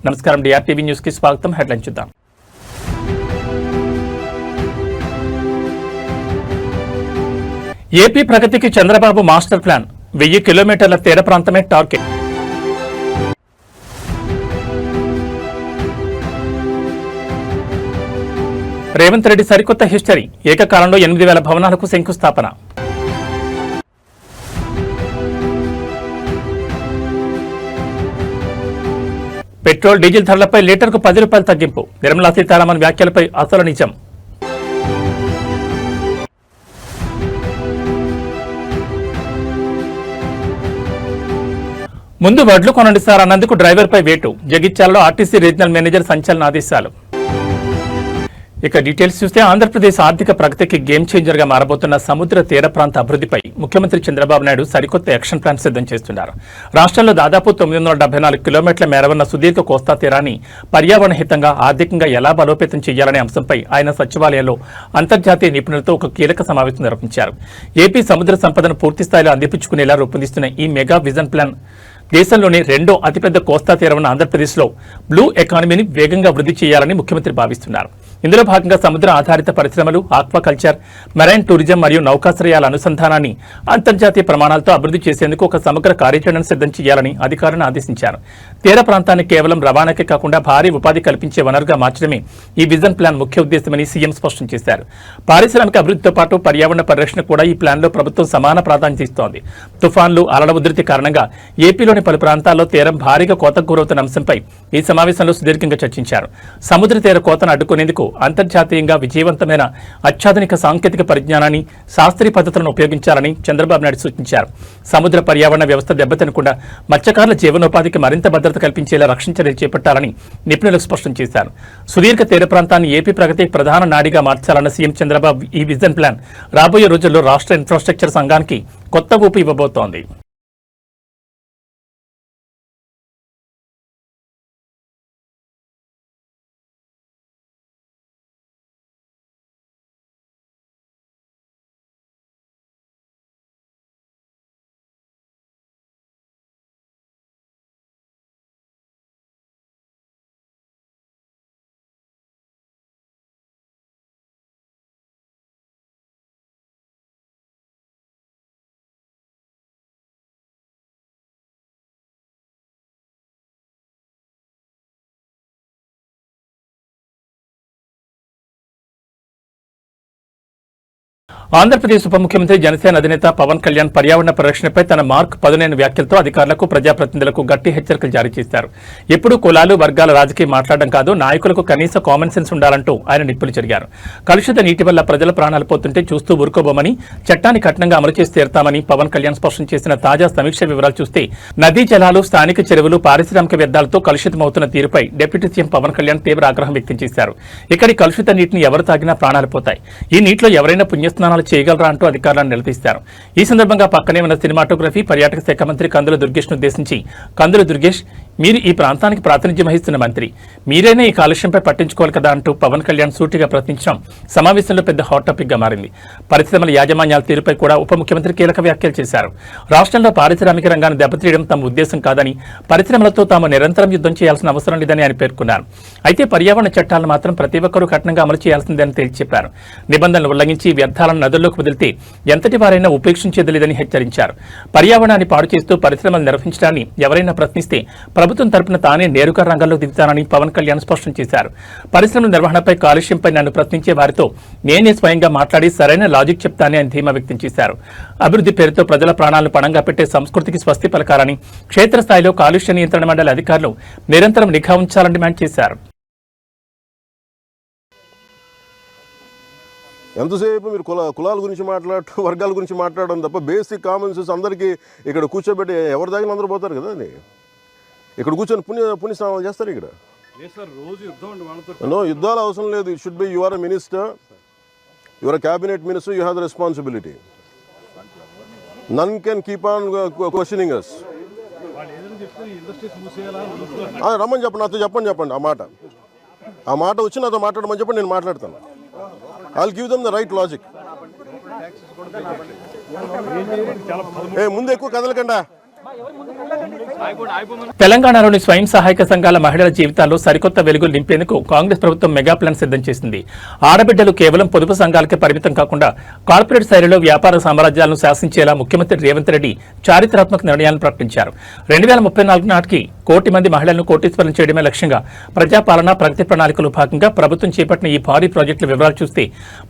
నమస్కారం, డిఆర్టీవీ న్యూస్ కి స్వాగతం. హెడ్లైన్ చూద్దాం. ఏపీ ప్రగతికి చంద్రబాబు మాస్టర్ ప్లాన్, 1000 కిలోమీటర్ల తీర ప్రాంతమే టార్గెట్. రేవంత్ రెడ్డి సరికొత్త హిస్టరీ, ఏకకాలంలో 8000 భవనాలకు శంకుస్థాపన. పెట్రోల్ డీజిల్ ధరలపై లీటర్కు 10 రూపాయలు తగ్గింపు, నిర్మలా సీతారామన్ వ్యాఖ్యలపై అసలు నిజం. ముందు వడ్లు కొనండి సార్ అన్నందుకు డ్రైవర్పై వేటు, జగిత్యాలలో ఆర్టీసీ రీజనల్ మేనేజర్ సంచలన ఆదేశాలు. ఇక డీటెయిల్స్ చూస్తే ఆంధ్రప్రదేశ్ ఆర్థిక ప్రగతికి గేమ్ చేంజర్ గా మారబోతున్న సముద్ర తీర ప్రాంత అభివృద్ధిపై ముఖ్యమంత్రి చంద్రబాబు నాయుడు సరికొత్త యాక్షన్ ప్లాన్ సిద్ధం చేస్తున్నారు. రాష్ట్రంలో దాదాపు 974 కిలోమీటర్ల మేర ఉన్న సుదీర్ఘ కోస్తా తీరాన్ని పర్యావరణ హితంగా, ఆర్థికంగా ఎలా బలోపేతం చేయాలనే అంశంపై ఆయన సచివాలయంలో అంతర్జాతీయ నిపుణులతో ఒక కీలక సమావేశం నిర్వహించారు. ఏపీ సముద్ర సంపదను పూర్తిస్థాయిలో అందిపుచ్చుకునేలా రూపొందిస్తున్న ఈ మెగా విజన్ ప్లాన్ దేశంలోని రెండో అతిపెద్ద కోస్తా తీరం ఉన్న ఆంధ్రప్రదేశ్లో బ్లూ ఎకానమీని వేగంగా వృద్ధి చేయాలని ముఖ్యమంత్రి భావిస్తున్నారు. ఇందులో భాగంగా సముద్ర ఆధారిత పరిశ్రమలు, ఆక్వాకల్చర్, మెరైన్ టూరిజం మరియు నౌకాశ్రయాల అనుసంధానాన్ని అంతర్జాతీయ ప్రమాణాలతో అభివృద్ధి చేసేందుకు ఒక సమగ్ర కార్యాచరణను సిద్ధం చేయాలని అధికారులను ఆదేశించారు. తీర ప్రాంతాన్ని కేవలం రవాణాకే కాకుండా భారీ ఉపాధి కల్పించే వనరుగా మార్చడమే ఈ విజన్ ప్లాన్ ముఖ్య ఉద్దేశమని సీఎం స్పష్టం చేశారు. పారిశ్రామిక అభివృద్ధితో పాటు పర్యావరణ పరిరక్షణ కూడా ఈ ప్లాన్లో ప్రభుత్వం సమాన ప్రాధాన్యత ఇస్తోంది. తుఫాన్లు, అలల ఉధృతి కారణంగా ఏపీలోని పలు ప్రాంతాల్లో తీరం భారీగా కోతకు గురవుతున్న అంశంపై ఈ సమావేశంలో సుదీర్ఘంగా చర్చించారు. సముద్ర తీర కోతను అడ్డుకునేందుకు అంతర్జాతీయంగా విజయవంతమైన అత్యాధునిక సాంకేతిక పరిజ్ఞానాన్ని, శాస్త్రీయ పద్ధతులను ఉపయోగించాలని చంద్రబాబు నాయుడు సూచించారు. సముద్ర పర్యావరణ వ్యవస్థ దెబ్బతినకుండా మత్స్యకారుల జీవనోపాధికి మరింత భద్రత కల్పించేలా రక్షణ చర్యలు చేపట్టాలని నిపుణులకు స్పష్టం చేశారు. సుదీర్ఘ తీర ప్రాంతాన్ని ఏపీ ప్రగతి ప్రధాన నాడిగా మార్చాలన్న సీఎం చంద్రబాబు ఈ విజన్ ప్లాన్ రాబోయే రోజుల్లో రాష్ట్ర ఇన్ఫ్రాస్ట్రక్చర్ సంఘానికి కొత్త ఊపు ఇవ్వబోతోంది. ఆంధ్రప్రదేశ్ ఉప ముఖ్యమంత్రి, జనసేన అధినేత పవన్ కళ్యాణ్ పర్యావరణ పరిరక్షణపై తన మార్క్ 15 వ్యాఖ్యలతో అధికారులకు, ప్రజాప్రతినిధులకు గట్టి హెచ్చరికలు జారీ చేశారు. ఎప్పుడు కులాలు, వర్గాల రాజకీయం మాట్లాడడం కాదు, నాయకులకు కనీస కామన్ సెన్స్ ఉండాలంటూ ఆయన నిప్పులు చెరిగారు. కలుషిత నీటి వల్ల ప్రజల ప్రాణాలు పోతుంటే చూస్తూ ఊరుకోబోమని, చట్టాన్ని కఠినంగా అమలు చేసి తీరుతామని పవన్ కళ్యాణ్ స్పష్టం చేసిన తాజా సమీక్ష వివరాలు చూస్తే నదీ జలాలు, స్థానిక చెరువులు, పారిశ్రామిక వ్యర్థాలతో కలుషితమవుతున్న తీరుపై డిప్యూటీ సీఎం పవన్ కళ్యాణ్ తీవ్ర ఆగ్రహం వ్యక్తం చేశారు. ఇక్కడి కలుషిత నీటిని ఎవరు తాగినా ప్రాణాలు పోతాయి. ఈ నీటిలో ఎవరైనా పుణ్యస్నానాలు చేయగలరా అంటూ అధికారులను నిలదీశారు. ఈ సందర్భంగా పక్కనే ఉన్న సినిమాటోగ్రఫీ, పర్యాటక శాఖ మంత్రి కందుల దుర్గేష్ ను ఉద్దేశించి, కందుల దుర్గేష్, మీరు ఈ ప్రాంతానికి ప్రాతినిధ్యం వహిస్తున్న మంత్రి, మీరైనా ఈ కాలుష్యంపై పట్టించుకోవాలి కదా అంటూ పవన్ కళ్యాణ్ సూటిగా ప్రశ్నించడం సమావేశంలో పెద్ద హాట్ టాపిక్ గా మారింది. పరిశ్రమల యాజమాన్యాల తీరుపై కూడా ఉప ముఖ్యమంత్రి కీలక వ్యాఖ్యలు చేశారు. రాష్ట్రంలో పారిశ్రామిక రంగాన్ని దెబ్బతీయడం తమ ఉద్దేశం కాదని, పరిశ్రమలతో తాము నిరంతరం యుద్ధం చేయాల్సిన అవసరం లేదని ఆయన పేర్కొన్నారు. అయితే పర్యావరణ చట్టాలను మాత్రం ప్రతి ఒక్కరూ కఠినంగా అమలు చేయాల్సిందని తేల్చి చెప్పారు. నిబంధనలు ఉల్లంఘించి వ్యర్థాలను నదుల్లోకి వదిలితే ఎంతటి వారైనా ఉపేక్షించేది లేదని హెచ్చరించారు. పర్యావరణాన్ని పాడు చేస్తూ పరిశ్రమలు నిర్వహించడాన్ని ఎవరైనా ప్రశ్నిస్తే ప్రభుత్వం తరపున తానే నేరుగా రంగంలో దిగుతానని పవన్ కళ్యాణ్ స్పష్టం చేశారు. పరిశ్రమల నిర్వహణపై, కాలుష్యంపై నన్ను ప్రశ్నించే వారితో నేనే స్వయంగా మాట్లాడి సరైన లాజిక్ చెప్తానని ఆయన ధీమా వ్యక్తం చేశారు. అభివృద్ధి పేరుతో ప్రజల ప్రాణాలను పణంగా పెట్టే సంస్కృతికి స్వస్తి పలకాలని, క్షేత్రస్థాయిలో కాలుష్య నియంత్రణ మండలి అధికారులు నిరంతరం నిఘా ఉంచాలని డిమాండ్ చేశారు. ఎంతసేపు మీరు కులాల గురించి మాట్లాడటం, వర్గాల గురించి మాట్లాడడం తప్ప బేసిక్ కామన్ సెన్స్ అందరికీ ఇక్కడ కూర్చోబెట్టి ఎవరి దగ్గర అందరూ పోతారు కదా అని ఇక్కడ కూర్చొని పుణ్యస్నానాలు చేస్తారు. ఇక్కడ యుద్ధాలు అవసరం లేదు. It should be you are a minister, you are a cabinet minister, you have the responsibility. None can keep on questioning us. రమ్మని చెప్పండి, నాతో చెప్పండి ఆ మాట వచ్చి నాతో మాట్లాడమని చెప్పండి, నేను మాట్లాడతాను. I'll give them the right logic. ముందు ఎక్కువ కదలకండా, తెలంగాణలోని స్వయం సహాయక సంఘాల మహిళల జీవితాల్లో సరికొత్త వెలుగులు నింపేందుకు కాంగ్రెస్ ప్రభుత్వం మెగా ప్లాన్ సిద్ధం చేసింది. ఆడబిడ్డలు కేవలం పొదుపు సంఘాలకే పరిమితం కాకుండా కార్పొరేట్ శైలిలో వ్యాపార సామ్రాజ్యాలను శాసించేలా ముఖ్యమంత్రి రేవంత్ రెడ్డి చారిత్రాత్మక నిర్ణయాలను ప్రకటించారు. 2034 నాటికి 1 కోటి మంది మహిళలను కోటీశ్వరం చేయడమే లక్ష్యంగా ప్రజాపాలన ప్రగతి ప్రణాళికలో భాగంగా ప్రభుత్వం చేపట్టిన ఈ భారీ ప్రాజెక్టుల వివరాలు చూస్తే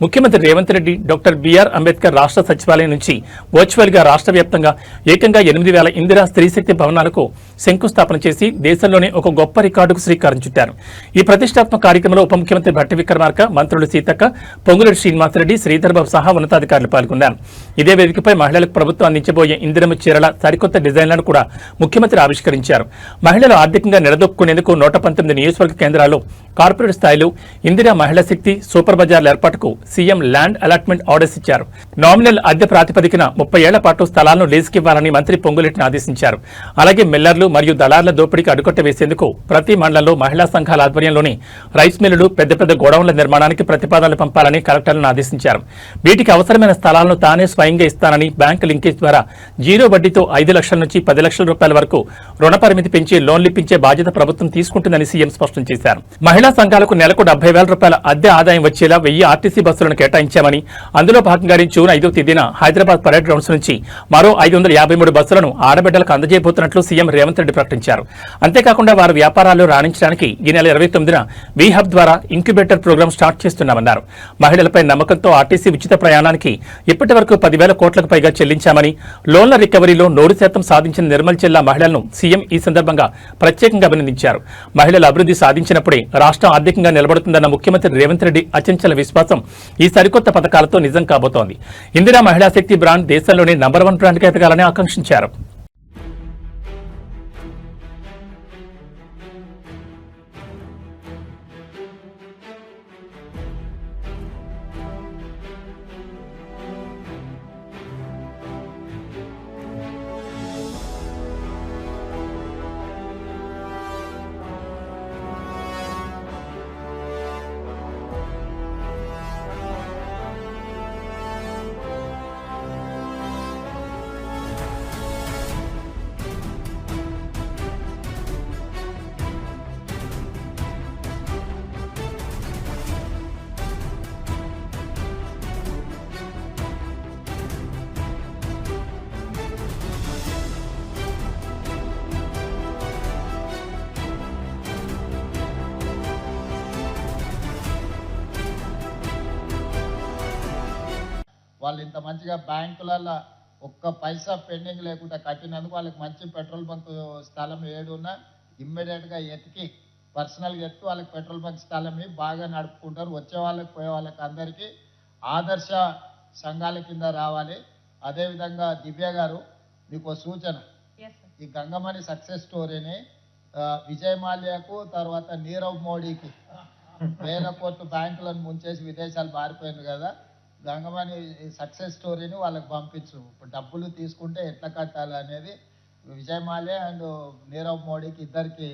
ముఖ్యమంత్రి రేవంత్ రెడ్డి డాక్టర్ బిఆర్ అంబేద్కర్ రాష్ట్ర సచివాలయం నుంచి వర్చువల్ గా రాష్ట్ర వ్యాప్తంగా ఏకంగా 8,000 ఇందిరా స్త్రీశక్తి భవనాలకు శంకుస్థాపన చేసి దేశంలోనే ఒక గొప్ప రికార్డుకు శ్రీకారం చుట్టారు. ఈ ప్రతిష్టాత్మక కార్యక్రమంలో ఉప ముఖ్యమంత్రి భట్టి విక్రమార్క, మంత్రులు సీతక్క, పొంగులేటి శ్రీనివాసరెడ్డి, శ్రీధర్ బాబు సహా ఉన్నతాధికారులు పాల్గొన్నారు. ఇదే వేదికపై మహిళలకు ప్రభుత్వం అందించబోయే ఇందిరమ్మ చీరల సరికొత్త డిజైన్లను కూడా ముఖ్యమంత్రి ఆవిష్కరించారు. మహిళలు ఆర్థికంగా నిలదొక్కునేందుకు 119 నియోజకవర్గ కేంద్రాల్లో కార్పొరేట్ స్థాయిలో ఇందిరా మహిళా శక్తి సూపర్ బజార్ల ఏర్పాటుకు సీఎం ల్యాండ్ అలాట్మెంట్ ఆర్డర్స్ ఇచ్చారు. నామినల్ అద్దె ప్రాతిపదికన 30 ఏళ్ల పాటు స్థలాలను లీజుకివ్వాలని మంత్రి పొంగులేటిని ఆదేశించారు. అలాగే మిల్లర్లు మరియు దళార్ల దోపిడీకి అడ్డుకట్ట వేసేందుకు ప్రతి మండలంలో మహిళా సంఘాల ఆధ్వర్యంలోని రైస్ మిల్లులు, పెద్ద పెద్ద గోడౌన్ల నిర్మాణానికి ప్రతిపాదనలు పంపాలని కలెక్టర్లను ఆదేశించారు. వీటికి అవసరమైన స్థలాలను తానే స్వయంగా ఇస్తానని బ్యాంకు లింకేజ్ ద్వారా 0 వడ్డీతో 5 లక్షల నుంచి 10 లక్షల రూపాయల వరకు రుణ పరిమితి పెంచి లోన్లు ఇప్పించే బాధ్యత ప్రభుత్వం తీసుకుంటుందని సీఎం స్పష్టం చేశారు. మహిళా సంఘాలకు నెలకు 70,000 రూపాయల అద్దె ఆదాయం వచ్చేలా 1000 ఆర్టీసీ బస్సులను కేటాయించామని, అందులో భాగంగానే జూన్ 5వ తేదీన హైదరాబాద్ పరేడ్ గ్రౌండ్స్ నుంచి మరో 553 బస్సులను ఆడబిడ్డలకు అందజేయబోతున్నట్లు సీఎం రేవంత్ రెడ్డి ప్రకటించారు. అంతేకాకుండా వారి వ్యాపారాల్లో రాణించడానికి ఈ నెల 29న వి హబ్ ద్వారా ఇంక్యుబేటర్ ప్రోగ్రాం స్టార్ట్ చేస్తున్నామన్నారు. మహిళలపై నమ్మకంతో ఆర్టీసీ ఉచిత ప్రయాణానికి ఇప్పటి వరకు 10,000 కోట్లకు పైగా చెల్లించామని, లోన్ల రికవరీలో 100% సాధించిన నిర్మల్ జిల్లా మహిళలను సీఎం ఈ సందర్భంగా ప్రత్యేకంగా అభినందించారు. మహిళల అభివృద్ధి సాధించినప్పుడే రాష్ట్రం ఆర్థికంగా నిలబడుతుందన్న ముఖ్యమంత్రి రేవంత్ రెడ్డి అచంచల విశ్వాసం ఈ సరికొత్త పథకాలతో నిజం కాబోతోంది. ఇందిరా మహిళా శక్తి బ్రాండ్ దేశంలోనే నంబర్ 1 బ్రాండ్గా ఎదగాలని ఆకాంక్షించారు. వాళ్ళు ఇంత మంచిగా బ్యాంకులలో ఒక్క పైసా పెండింగ్ లేకుండా కట్టినందుకు వాళ్ళకి మంచి పెట్రోల్ బంక్ స్థలం ఏడున్నా ఇమ్మీడియట్గా ఎతికి పర్సనల్గా ఎత్తి వాళ్ళకి పెట్రోల్ బంక్ స్థలం బాగా నడుపుకుంటారు. వచ్చే వాళ్ళకి పోయే వాళ్ళకి అందరికీ ఆదర్శ సంఘాల కింద రావాలి. అదేవిధంగా దివ్య గారు మీకు సూచన, ఈ గంగమణి సక్సెస్ స్టోరీని విజయ్ మాల్యాకు తర్వాత నీరవ్ మోడీకి 1000 కోట్లు బ్యాంకులను ముంచేసి విదేశాలు మారిపోయింది కదా, గంగమణి సక్సెస్ స్టోరీని వాళ్ళకి పంపించు. ఇప్పుడు డబ్బులు తీసుకుంటే ఎట్లా కట్టాలి అనేది విజయ్ మాల్యా అండ్ నీరవ్ మోడీకి ఇద్దరికి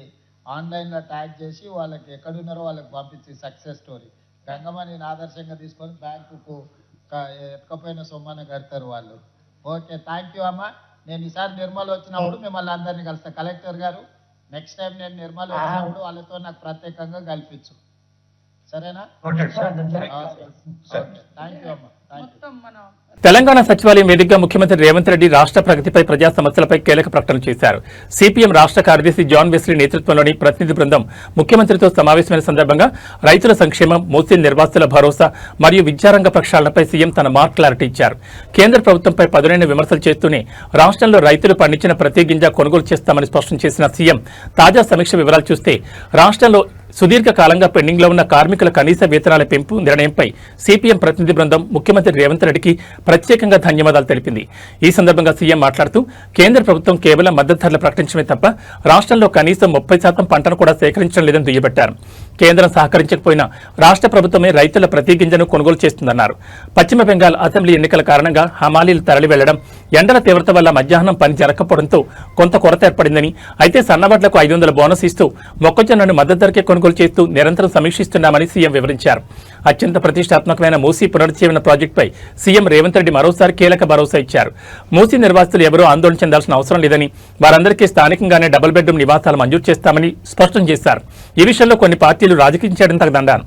ఆన్లైన్లో ట్యాగ్ చేసి వాళ్ళకి ఎక్కడున్నారో వాళ్ళకి పంపించి సక్సెస్ స్టోరీ గంగమణిని ఆదర్శంగా తీసుకొని బ్యాంకుకు ఎక్కకపోయిన సొమ్మన కడతారు వాళ్ళు. ఓకే, థ్యాంక్ యూ అమ్మ. నేను ఈసారి నిర్మల్ వచ్చినప్పుడు మిమ్మల్ని అందరినీ కలుస్తాను. కలెక్టర్ గారు నెక్స్ట్ టైం నేను నిర్మల్ వచ్చినప్పుడు వాళ్ళతో నాకు ప్రత్యేకంగా కల్పించు, సరేనా? థ్యాంక్ యూ అమ్మ. తెలంగాణ సచివాలయం వేదికగా ముఖ్యమంత్రి రేవంత్ రెడ్డి రాష్ట్ర ప్రగతిపై, ప్రజా సమస్యలపై కీలక ప్రకటన చేశారు. సిపిఎం రాష్ట్ర కార్యదర్శి జాన్ వెస్లీ నేతృత్వంలోని ప్రతినిధి బృందం ముఖ్యమంత్రితో సమావేశమైన సందర్భంగా రైతుల సంక్షేమం, మూసీ నిర్వాసితుల భరోసా మరియు విద్యారంగ ప్రక్షాళనపై సీఎం తన మార్క్ క్లారిటీ ఇచ్చారు. కేంద్ర ప్రభుత్వంపై పదునైన విమర్శలు చేస్తూనే రాష్ట్రంలో రైతులు పండించిన ప్రతి గింజ కొనుగోలు చేస్తామని స్పష్టం చేసిన సీఎం తాజా సమీక్ష వివరాలు చూస్తే రాష్ట్రంలో సుదీర్ఘకాలంగా పెండింగ్లో ఉన్న కార్మికుల కనీస వేతనాల పెంపు నిర్ణయంపై సిపిఎం ప్రతినిధి బృందం ముఖ్యమంత్రి రేవంత్ రెడ్డికి ప్రత్యేకంగా ధన్యవాదాలు తెలిపింది. ఈ సందర్భంగా సీఎం మాట్లాడుతూ కేంద్ర ప్రభుత్వం కేవలం మద్దతు ధరలు ప్రకటించడమే తప్ప రాష్ట్రంలో కనీసం 30% పంటను కూడా సేకరించడం లేదని దుయ్యబట్టారు. కేంద్రం సహకరించకపోయినా రాష్ట్ర ప్రభుత్వమే రైతుల ప్రతి గింజను కొనుగోలు చేస్తుందన్నారు. పశ్చిమ బెంగాల్ అసెంబ్లీ ఎన్నికల కారణంగా హమాలీలు తరలి వెళ్లడం, ఎండల తీవ్రత వల్ల మధ్యాహ్నం పని జరగకపోవడంతో కొంత కొరత ఏర్పడిందని, అయితే సన్నవడ్లకు 500 బోనస్ ఇస్తూ మొక్కజొన్నను మద్దతు ధరకే కొనుగోలు చేస్తూ నిరంతరం సమీక్షిస్తున్నామని సీఎం వివరించారు. అత్యంత ప్రతిష్టాత్మకమైన మూసీ పునరుజ్జీవన ప్రాజెక్టుపై సీఎం రేవంత్ రెడ్డి మరోసారి కీలక భరోసా ఇచ్చారు. మూసీ నిర్వాసితులు ఎవరూ ఆందోళన చెందాల్సిన అవసరం లేదని, వారందరికీ స్థానికంగానే డబుల్ బెడ్రూమ్ నివాసాలు మంజూరు చేస్తామని స్పష్టం చేశారు. ఈ విషయంలో కొన్ని పార్టీలు రాజకీయం చేయడం తగదన్నారు.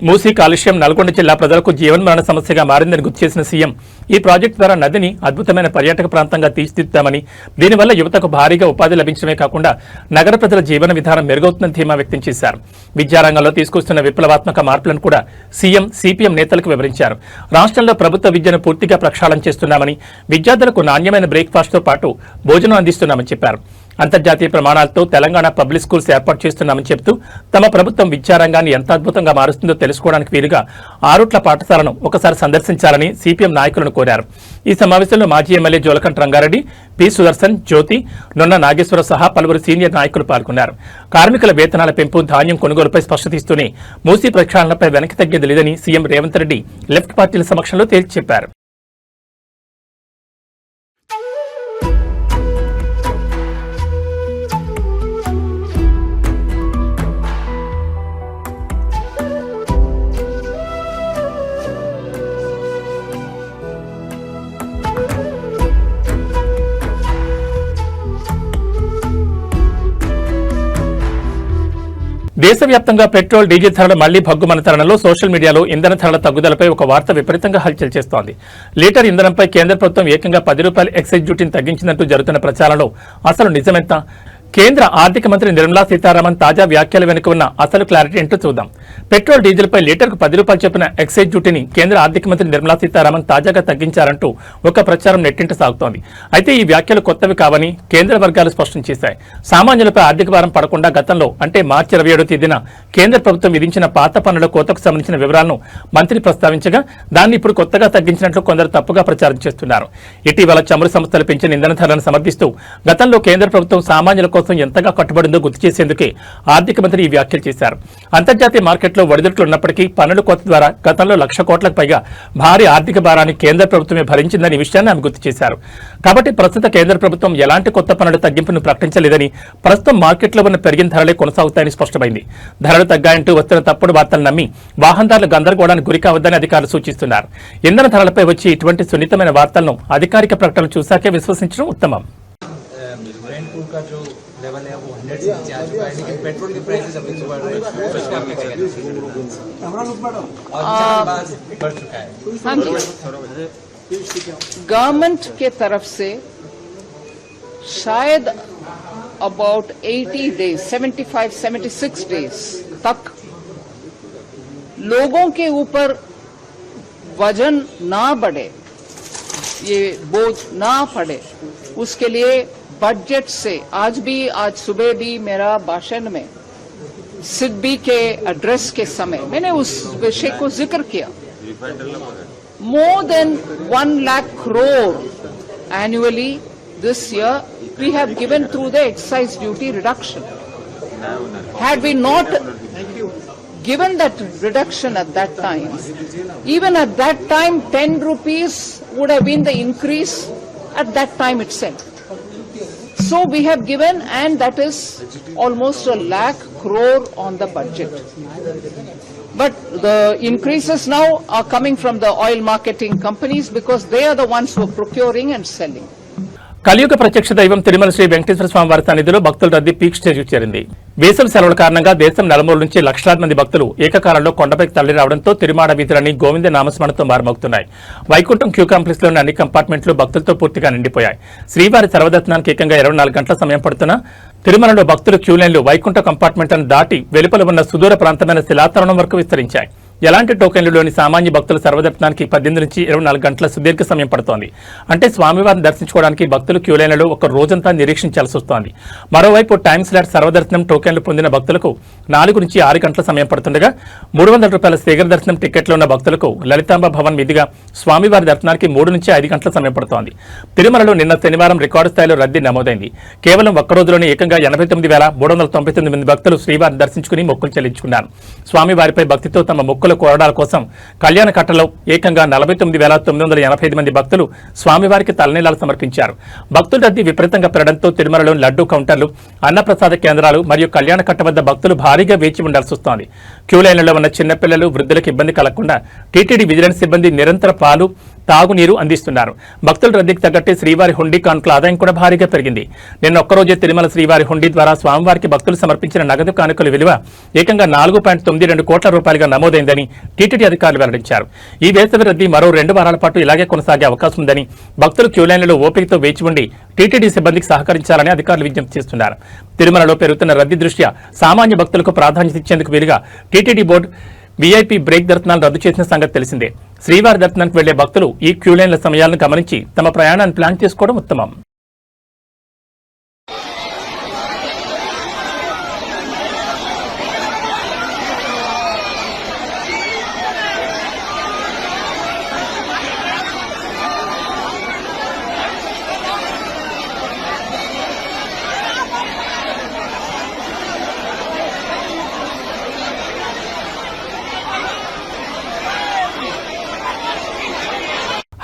మూసీ కాలుష్యం నల్గొండ జిల్లా ప్రజలకు జీవన్మరణ సమస్యగా మారిందని గుర్తు చేసిన సీఎం ఈ ప్రాజెక్టు ద్వారా నదిని అద్భుతమైన పర్యాటక ప్రాంతంగా తీర్చిదిద్దామని, దీనివల్ల యువతకు భారీగా ఉపాధి లభించడమే కాకుండా నగర ప్రజల జీవన విధానం మెరుగవుతుందని ధీమా వ్యక్తం చేశారు. విద్యారంగంలో తీసుకొస్తున్న విప్లవాత్మక మార్పులను కూడా సీఎం సిపిఎం నేతలకు వివరించారు. రాష్ట్రంలో ప్రభుత్వ విద్యను పూర్తిగా ప్రక్షాళన చేస్తున్నామని, విద్యార్థులకు నాణ్యమైన బ్రేక్ఫాస్ట్తో పాటు భోజనం అందిస్తున్నామని చెప్పారు. అంతర్జాతీయ ప్రమాణాలతో తెలంగాణ పబ్లిక్ స్కూల్స్ ఏర్పాటు చేస్తున్నామని చెబుతూ తమ ప్రభుత్వం విద్యారంగాన్ని ఎంత అద్భుతంగా మారుస్తుందో తెలుసుకోవడానికి వీలుగా ఆరుట్ల పాఠశాలను ఒకసారి సందర్శించాలని సిపిఎం నాయకులను కోరారు. ఈ సమావేశంలో మాజీ ఎమ్మెల్యే జోలకంఠ రంగారెడ్డి, పి సుదర్శన్, జ్యోతి, నొన్న నాగేశ్వర సహా పలువురు సీనియర్ నాయకులు పాల్గొన్నారు. కార్మికుల వేతనాల పెంపు, ధాన్యం కొనుగోలుపై స్పష్టత ఇస్తూనే మూసీ ప్రక్షాళనపై వెనక్కి తగ్గేది లేదని సీఎం రేవంత్ రెడ్డి లెఫ్ట్ పార్టీల సమక్షంలో తేల్చి చెప్పారు. దేశవ్యాప్తంగా పెట్రోల్, డీజిల్ ధరలు మళ్లీ భగ్గుమన్న తరుణంలో సోషల్ మీడియాలో ఇంధన ధరల తగ్గుదలపై ఒక వార్త విపరీతంగా హల్చల్ చేస్తోంది. లీటర్ ఇంధనంపై కేంద్ర ప్రభుత్వం ఏకంగా ₹10 ఎక్సైజ్ డ్యూటీని తగ్గించినట్టు జరుగుతున్న ప్రచారంలో అసలు నిజమెంత? కేంద్ర ఆర్థిక మంత్రి నిర్మలా సీతారామన్ తాజా వ్యాఖ్యల వెనుక ఉన్న అసలు క్లారిటీ ఏంటో చూద్దాం. పెట్రోల్, డీజిల్పై లీటర్కు ₹10 చొప్పున ఎక్సైజ్ డ్యూటీని కేంద్ర ఆర్థిక మంత్రి నిర్మలా సీతారామన్ తాజాగా తగ్గించారంటూ ఒక ప్రచారం నెట్టింట సాగుతోంది. అయితే ఈ వ్యాఖ్యలు కొత్తవి కావని కేంద్ర వర్గాలు స్పష్టం చేశాయి. సామాన్యులపై ఆర్థిక భారం పడకుండా గతంలో అంటే మార్చి 27వ తేదీన కేంద్ర ప్రభుత్వం విధించిన పాత పన్నుల కోతకు సంబంధించిన వివరాలను మంత్రి ప్రస్తావించగా దాన్ని ఇప్పుడు కొత్తగా తగ్గించినట్లు కొందరు తప్పుగా ప్రచారం చేస్తున్నారు. ఇటీవల చమురు సంస్థలు పెంచిన ఇంధన ధరలను సమర్థిస్తూ గతంలో కేంద్ర ప్రభుత్వం సామాన్యుల కోసం ఎంతగా కట్టుబడిందో గుర్తు చేసేందుకే ఆర్థిక మంత్రి ఈ వ్యాఖ్యలు చేశారు. అంతర్జాతీయ మార్కెట్లో ఒడిదుడుకులు ఉన్నప్పటికీ పన్నుల కోత ద్వారా గతంలో 1,00,000 కోట్లకు పైగా భారీ ఆర్థిక భారాన్ని కేంద్ర ప్రభుత్వమే భరించిందని విషయాన్ని ఆమె గుర్తు చేశారు. కాబట్టి ప్రస్తుత కేంద్ర ప్రభుత్వం ఎలాంటి కొత్త పన్నుల తగ్గింపును ప్రకటించలేదని, ప్రస్తుతం మార్కెట్లో ఉన్న పెరిగిన ధరలే కొనసాగుతాయని స్పష్టమైంది. ధరలు తగ్గాయంటూ వస్తున్న తప్పుడు వార్తలు నమ్మి వాహనదారులు గందరగోళానికి గురి కావద్దని అధికారులు సూచిస్తున్నారు. ఇంధన ధరలపై వచ్చి ఇటువంటి సున్నితమైన వార్తలను అధికారిక ప్రకటనలు చూశాకే విశ్వసించడం ఉత్తమం. का जो लेवल है वो 100 से नीचे आ चुका है, लेकिन पेट्रोल की प्राइसेस अभी तो बढ़ रही है, तो इसका क्या कहेंगे? और बढ़ चुका है। हाँ जी, गवर्नमेंट के तरफ से शायद अबाउट 80 डेज 75-76 डेज तक लोगों के ऊपर वजन ना बढ़े, ये बोझ ना पड़े, उसके लिए बजट से आज सुबह भी मेरा भाषण में सिडबी के एड्रेस के समय मैंने उस विषय को जिक्र किया. More than 1 lakh crore annually this year we have given through the excise duty reduction. Had we not given that reduction at that time, even at that time 10 rupees would have been the increase at that time itself. So we have given, and that is almost 1 lakh crore on the budget. But the increases now are coming from the oil marketing companies because they are the ones who are procuring and selling. కలియుగ ప్రత్యక్ష దైవం తిరుమల శ్రీ వెంకటేశ్వర స్వామి వారి సన్నిధిలో భక్తుల రద్దీ peak stage చేరింది. వేసవి సెలవుల కారణంగా దేశం నలుమూల నుంచి లక్షలాది మంది భక్తులు ఏకకాలంలో కొండపైకి తరలి రావడంతో తిరుమాడ వీధులన్నీ గోవింద నామస్మరణతో మారుమోగుతున్నాయి. వైకుంఠం క్యూ కాంప్లెక్స్ లోని అన్ని కంపార్ట్మెంట్లు భక్తులతో పూర్తిగా నిండిపోయాయి. శ్రీవారి సర్వదర్శనానికి ఏకంగా 24 గంటల సమయం పడుతున్నా తిరుమలలో భక్తుల క్యూ లైన్లు వైకుంఠ కంపార్ట్మెంట్లను దాటి వెలుపల ఉన్న సుదూర ప్రాంతమైన శిలాతరణం వరకు విస్తరించాయి. ఎలాంటి టోకెన్లలోని సామాన్య భక్తుల సర్వదర్శనానికి 18 నుంచి 24 గంటల సుదీర్ఘ సమయం పడుతోంది. అంటే స్వామివారిని దర్శించుకోవడానికి భక్తులు క్యూ లైన్లలో ఒక రోజంతా నిరీక్షించాల్సి వస్తోంది. మరోవైపు టైమ్ స్లాట్ సర్వదర్శనం టోకెన్లు పొందిన భక్తులకు 4 నుంచి 6 గంటల సమయం పడుతుండగా 300 రూపాయల శీఘ్ర దర్శనం టికెట్లు ఉన్న భక్తులకు లలితాంబ భవన్ మీదుగా స్వామివారి దర్శనానికి 3 నుంచి 5 గంటల సమయం పడుతోంది. తిరుమలలో నిన్న శనివారం రికార్డు స్థాయిలో రద్దీ నమోదైంది. కేవలం ఒక్క రోజులోనే ఏకంగా 89,399 మంది భక్తులు శ్రీవారిని దర్శించుకుని మొక్కులు చెల్లించుకున్నారు. స్వామివారిపై భక్తితో తమ మొక్కుల కోరడాల కోసం కళ్యాణ కట్టలో ఏకంగా 49,985 మంది భక్తులు స్వామివారికి తలనీలాలు సమర్పించారు. భక్తుల రద్దీ విపరీతంగా పెరగడంతో తిరుమలలోని లడ్డూ కౌంటర్లు, అన్నప్రసాద కేంద్రాలు మరియు కళ్యాణ కట్ట వద్ద భక్తులు భారీగా వేచి ఉండాల్సి వస్తోంది. క్యూ లైన్లలో ఉన్న చిన్నపిల్లలు, వృద్ధులకు ఇబ్బంది కలగకుండా టీటీడీ విజిలెన్స్ సిబ్బంది నిరంతర పాలు, తాగునీరు అందిస్తున్నారు. భక్తుల రద్దీకి తగ్గట్టే శ్రీవారి హుండీ కానుకల ఆదాయం కూడా భారీగా పెరిగింది. నిన్న ఒక్కరోజే తిరుమల శ్రీవారి హుండీ ద్వారా స్వామివారికి భక్తులు సమర్పించిన నగదు కానుకల విలువ ఏకంగా 4.92 కోట్ల రూపాయలుగా నమోదైందని టీటీడీ అధికారులు వెల్లడించారు. ఈ వేసవి రద్దీ మరో 2 వారాల పాటు ఇలాగే కొనసాగే అవకాశం ఉందని, భక్తులు క్యూ లైన్లలో ఓపికతో వేచి ఉండి టీటీడీ సిబ్బందికి సహకరించాలని అధికారులు విజ్ఞప్తి చేస్తున్నారు. తిరుమలలో పెరుగుతున్న రద్దీ దృష్ట్యా సామాన్య భక్తులకు ప్రాధాన్యత ఇచ్చేందుకు వీలుగా టీటీడీ బోర్డు వీఐపీ బ్రేక్ దర్శనాలు రద్దు చేసిన సంగతి తెలిసిందే. శ్రీవారి దర్శనానికి వెళ్లే భక్తులు ఈ క్యూ లైన్ల సమయాలను గమనించి తమ ప్రయాణాన్ని ప్లాన్ చేసుకోవడం ఉత్తమం.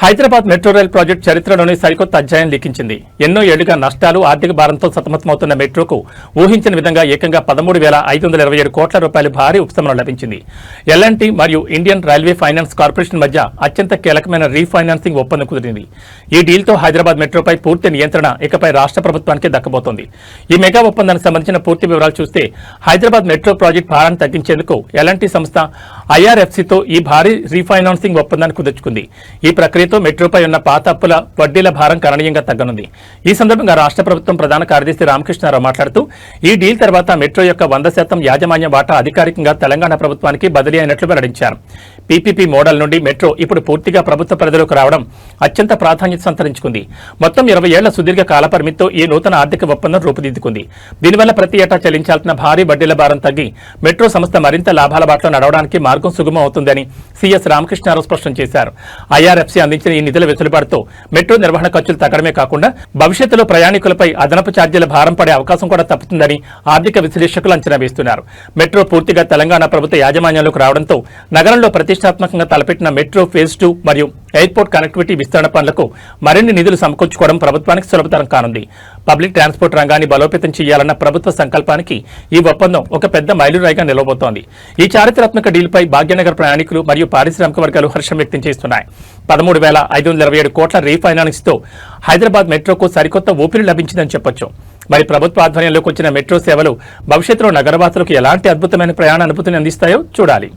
హైదరాబాద్ మెట్రో రైల్ ప్రాజెక్టు చరిత్రలోని సరికొత్త అధ్యాయం లిఖించింది. ఎన్నో ఏళ్లుగా నష్టాలు, ఆర్థిక భారంతో సతమతమవుతున్న మెట్రోకు ఊహించిన విధంగా ఏకంగా 13,527 కోట్ల రూపాయల భారీ ఉపశమనం లభించింది. ఎల్ఎన్టీ మరియు ఇండియన్ రైల్వే ఫైనాన్స్ కార్పొరేషన్ మధ్య అత్యంత కీలకమైన రీఫైనాన్సింగ్ ఒప్పందం కుదిరింది. ఈ డీల్తో హైదరాబాద్ మెట్రోపై పూర్తి నియంత్రణ ఇకపై రాష్ట్ర ప్రభుత్వానికి దక్కబోతోంది. ఈ మెగా ఒప్పందానికి సంబంధించిన పూర్తి వివరాలు చూస్తే, హైదరాబాద్ మెట్రో ప్రాజెక్టు భారాన్ని తగ్గించేందుకు ఎల్ఎన్టీ సంస్థ ఐఆర్ఎఫ్సీతో ఈ భారీ రీఫైనాన్సింగ్ ఒప్పందాన్ని కుదుర్చుకుంది. ఈ ప్రక్రియతో మెట్రోపై ఉన్న పాత అప్పుల వడ్డీల భారం గణనీయంగా తగ్గనుంది. ఈ సందర్భంగా రాష్ట్ర ప్రభుత్వం ప్రధాన కార్యదర్శి రామకృష్ణారావు మాట్లాడుతూ, ఈ డీల్ తర్వాత మెట్రో యొక్క 100% యాజమాన్య వాటా అధికారికంగా తెలంగాణ ప్రభుత్వానికి బదిలీ అయినట్లు వెల్లడించారు. పీపీపీ మోడల్ నుండి మెట్రో ఇప్పుడు పూర్తిగా ప్రభుత్వ పరిధిలోకి రావడం అత్యంత ప్రాధాన్యత సంతరించుకుంది. మొత్తం 20 ఏళ్ల సుదీర్ఘ కాలపరిమితితో ఈ నూతన ఆర్థిక ఒప్పందం రూపుదిద్దుకుంది. దీనివల్ల ప్రతి ఏటా చెల్లించాల్సిన భారీ వడ్డీల భారం తగ్గి మెట్రో సంస్థ మరింత లాభాల బాటలో నడవడానికి మార్గం సుగమం అవుతుందని సిఎస్ రామకృష్ణారావు స్పష్టం చేశారు. ఐఆర్ఎఫ్సీ అందించిన ఈ నిధుల వెసులుబాటుతో మెట్రో నిర్వహణ ఖర్చులు తగ్గడమే కాకుండా భవిష్యత్తులో ప్రయాణికులపై అదనపు ఛార్జీల భారం పడే అవకాశం కూడా తప్పుతుందని ఆర్థిక విశ్లేషకులు అంచనా వేస్తున్నారు. మెట్రో పూర్తిగా తెలంగాణ ప్రభుత్వ యాజమాన్యంలోకి రావడంతో నగరంలో ప్రతిష్టాత్మకంగా తలపెట్టిన మెట్రో ఫేజ్ 2 మరియు ఎయిర్పోర్ట్ కనెక్టివిటీ విస్తరణ పనులకు మరిన్ని నిధులు సమకూర్చుకోవడం ప్రభుత్వానికి సులభతరం కానుంది. పబ్లిక్ ట్రాన్స్పోర్ట్ రంగాన్ని బలోపేతం చేయాలన్న ప్రభుత్వ సంకల్పానికి ఈ ఒప్పందం ఒక పెద్ద మైలురాయిగా నిలవబోతోంది. ఈ చారిత్రాత్మక డీల్పై భాగ్యనగర్ ప్రయాణికులు మరియు పారిశ్రామిక వర్గాలు హర్షం వ్యక్తం చేస్తున్నాయి. 13,527 కోట్ల రీఫైనాన్స్ తో హైదరాబాద్ మెట్రోకు సరికొత్త ఊపిరి లభించిందని చెప్పొచ్చు. మరి ప్రభుత్వ ఆధ్వర్యంలోకి వచ్చిన మెట్రో సేవలు భవిష్యత్తులో నగరవాసులకు ఎలాంటి అద్భుతమైన ప్రయాణ అనుభూతిని అందిస్తాయో చూడాలి.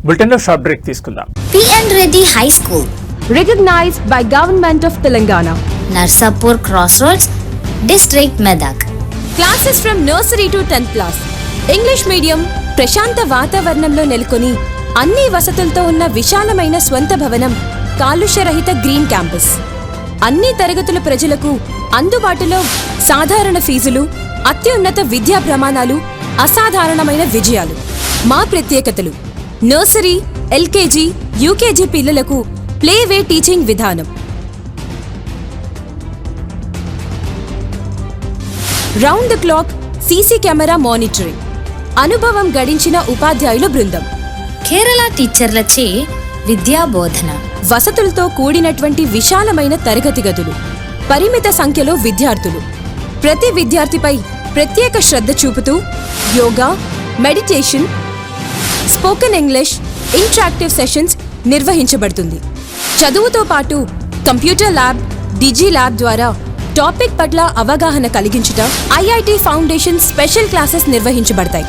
బులెటిన్లో షార్ట్ బ్రేక్ తీసుకుందాం. PN Reddy High School, recognized by Government of Telangana. Narsapur Crossroads, District Medak. Classes from nursery to 10th class. English medium, ప్రశాంత వాతావరణంలో నెలకొని అన్ని వసతులతో ఉన్న విశాలమైన స్వంత భవనం, కాలుష్యరహిత గ్రీన్ క్యాంపస్. అన్ని తరగతుల ప్రజలకు అందుబాటులో సాధారణ ఫీజులు, అత్యున్నత విద్యా ప్రమాణాలు, అసాధారణమైన విజయాలు. మా ప్రత్యేకతలు: నర్సరీ, ఎల్కేజీ, యూకేజీ పిల్లలకు ప్లేవే టీచింగ్ విధానం, round the clock CC camera monitoring, అనుభవం గడించిన ఉపాధ్యాయుల బృందం, కేరళ టీచర్లచే విద్యా బోధన. వసతులతో కూడినటువంటి విశాలమైన తరగతి గదులు, పరిమిత సంఖ్యలో విద్యార్థులు, ప్రతి విద్యార్థిపై ప్రత్యేక శ్రద్ధ చూపుతూ yoga, meditation, spoken English, interactive sessions నిర్వహించబడుతుంది. చదువుతో పాటు కంప్యూటర్ ల్యాబ్, డిజి ల్యాబ్ ద్వారా టాపిక్ పట్ల అవగాహన కలిగించుట, ఐఐటి ఫౌండేషన్ స్పెషల్ క్లాసెస్ నిర్వహించబడతాయి.